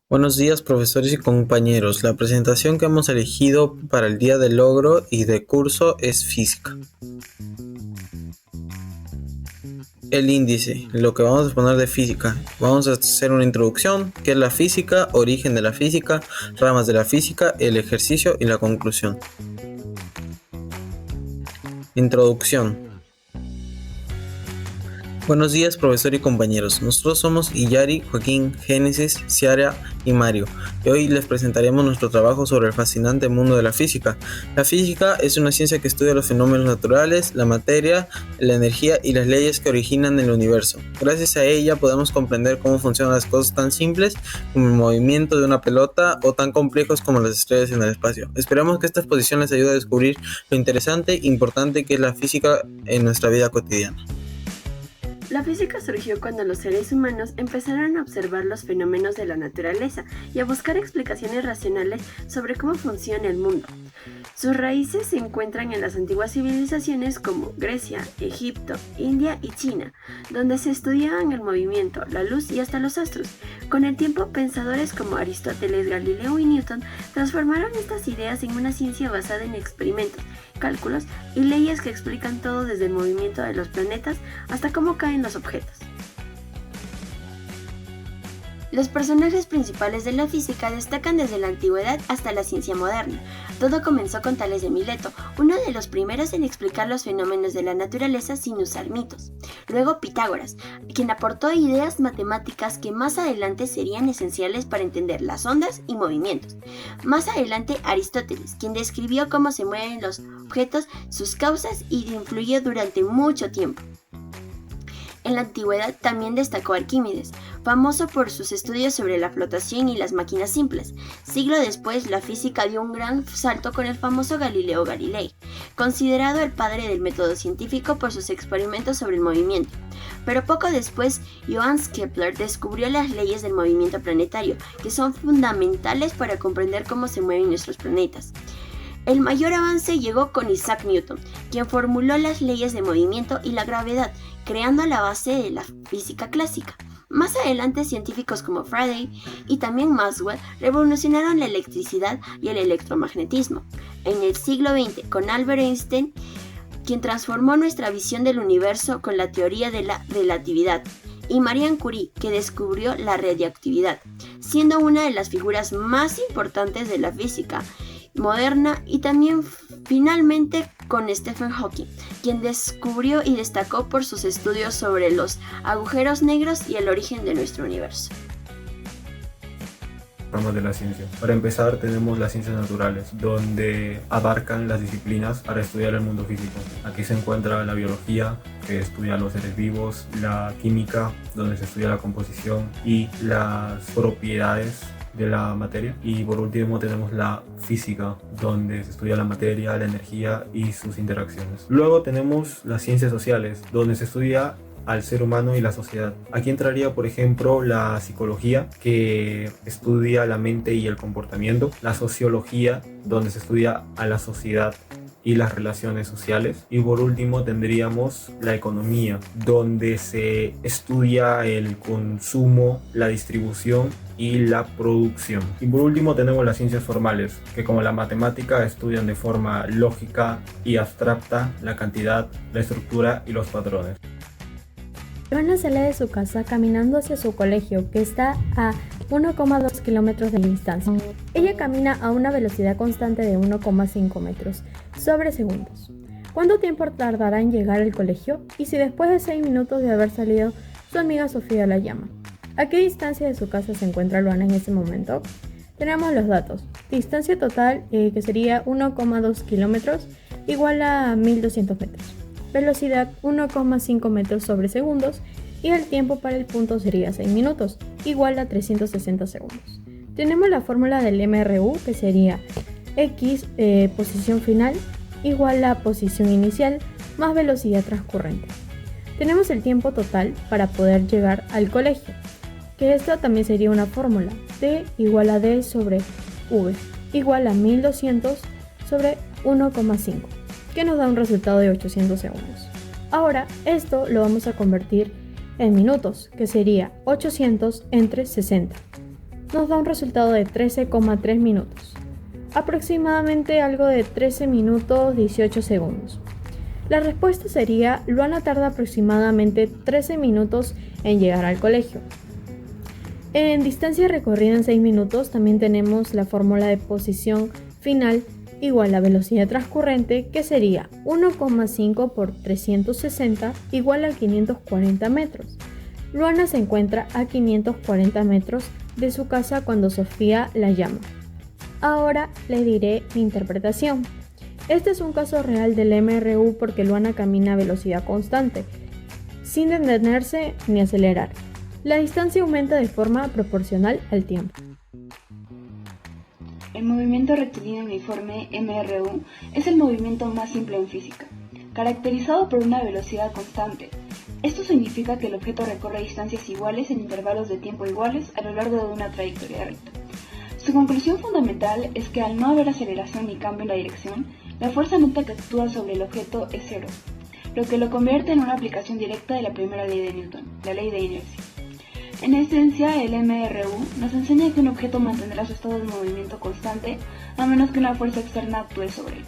Buenos días, profesores y compañeros. La presentación que hemos elegido para el día del logro y de curso es física. El índice, lo que vamos a exponer de física. Vamos a hacer una introducción, qué es la física, origen de la física, ramas de la física, el ejercicio y la conclusión. Introducción. Buenos días, profesor y compañeros. Nosotros somos Iyari, Joaquín, Génesis, Ciara y Mario. Y hoy les presentaremos nuestro trabajo sobre el fascinante mundo de la física. La física es una ciencia que estudia los fenómenos naturales, la materia, la energía y las leyes que originan el universo. Gracias a ella podemos comprender cómo funcionan las cosas tan simples como el movimiento de una pelota o tan complejos como las estrellas en el espacio. Esperamos que esta exposición les ayude a descubrir lo interesante e importante que es la física en nuestra vida cotidiana. La física surgió cuando los seres humanos empezaron a observar los fenómenos de la naturaleza y a buscar explicaciones racionales sobre cómo funciona el mundo. Sus raíces se encuentran en las antiguas civilizaciones como Grecia, Egipto, India y China, donde se estudiaban el movimiento, la luz y hasta los astros. Con el tiempo, pensadores como Aristóteles, Galileo y Newton transformaron estas ideas en una ciencia basada en experimentos, cálculos y leyes que explican todo desde el movimiento de los planetas hasta cómo caen los objetos. Los personajes principales de la física destacan desde la antigüedad hasta la ciencia moderna. Todo comenzó con Tales de Mileto, uno de los primeros en explicar los fenómenos de la naturaleza sin usar mitos. Luego Pitágoras, quien aportó ideas matemáticas que más adelante serían esenciales para entender las ondas y movimientos. Más adelante Aristóteles, quien describió cómo se mueven los objetos, sus causas y influyó durante mucho tiempo. En la antigüedad también destacó Arquímedes, famoso por sus estudios sobre la flotación y las máquinas simples. Siglo después, la física dio un gran salto con el famoso Galileo Galilei, considerado el padre del método científico por sus experimentos sobre el movimiento. Pero poco después, Johannes Kepler descubrió las leyes del movimiento planetario, que son fundamentales para comprender cómo se mueven nuestros planetas. El mayor avance llegó con Isaac Newton, quien formuló las leyes de movimiento y la gravedad, creando la base de la física clásica. Más adelante, científicos como Faraday y también Maxwell revolucionaron la electricidad y el electromagnetismo. En el siglo XX, con Albert Einstein, quien transformó nuestra visión del universo con la teoría de la relatividad, y Marie Curie, que descubrió la radiactividad, siendo una de las figuras más importantes de la física moderna, y también finalmente con Stephen Hawking, quien descubrió y destacó por sus estudios sobre los agujeros negros y el origen de nuestro universo. Ramas de la ciencia. Para empezar tenemos las ciencias naturales, donde abarcan las disciplinas para estudiar el mundo físico. Aquí se encuentra la biología, que estudia los seres vivos, la química, donde se estudia la composición y las propiedades de la materia, y por último tenemos la física, donde se estudia la materia, la energía y sus interacciones. Luego tenemos las ciencias sociales, donde se estudia al ser humano y la sociedad. Aquí entraría, por ejemplo, la psicología, que estudia la mente y el comportamiento, la sociología, donde se estudia a la sociedad y las relaciones sociales, y por último tendríamos la economía, donde se estudia el consumo, la distribución y la producción. Y por último tenemos las ciencias formales, que como la matemática estudian de forma lógica y abstracta la cantidad, la estructura y los patrones. Joana sale de su casa caminando hacia su colegio, que está a 1,2 kilómetros de distancia. Ella camina a una velocidad constante de 1,5 metros sobre segundos. ¿Cuánto tiempo tardará en llegar al colegio? Y si después de 6 minutos de haber salido, su amiga Sofía la llama. ¿A qué distancia de su casa se encuentra Luana en ese momento? Tenemos los datos. Distancia total, que sería 1,2 kilómetros, igual a 1200 metros. Velocidad 1,5 metros sobre segundos, y el tiempo para el punto sería 6 minutos, igual a 360 segundos. Tenemos la fórmula del MRU, que sería X, posición final, igual a posición inicial, más velocidad transcurrente. Tenemos el tiempo total para poder llegar al colegio, que esta también sería una fórmula, T igual a D sobre V, igual a 1200 sobre 1,5, que nos da un resultado de 800 segundos. Ahora, esto lo vamos a convertir en minutos, que sería 800 entre 60. nos da un resultado de 13,3 minutos. Aproximadamente algo de 13 minutos 18 segundos. La respuesta sería: Luana tarda aproximadamente 13 minutos en llegar al colegio. En distancia recorrida en 6 minutos también tenemos la fórmula de posición final igual a velocidad transcurrente, que sería 1,5 por 360 igual a 540 metros. Luana se encuentra a 540 metros de su casa cuando Sofía la llama. Ahora le diré mi interpretación. Este es un caso real del MRU porque Luana camina a velocidad constante, sin detenerse ni acelerar. La distancia aumenta de forma proporcional al tiempo. El movimiento rectilíneo uniforme, MRU, es el movimiento más simple en física, caracterizado por una velocidad constante. Esto significa que el objeto recorre distancias iguales en intervalos de tiempo iguales a lo largo de una trayectoria recta. Su conclusión fundamental es que al no haber aceleración ni cambio en la dirección, la fuerza neta que actúa sobre el objeto es cero, lo que lo convierte en una aplicación directa de la primera ley de Newton, la ley de inercia. En esencia, el MRU nos enseña que un objeto mantendrá su estado de movimiento constante a menos que una fuerza externa actúe sobre él.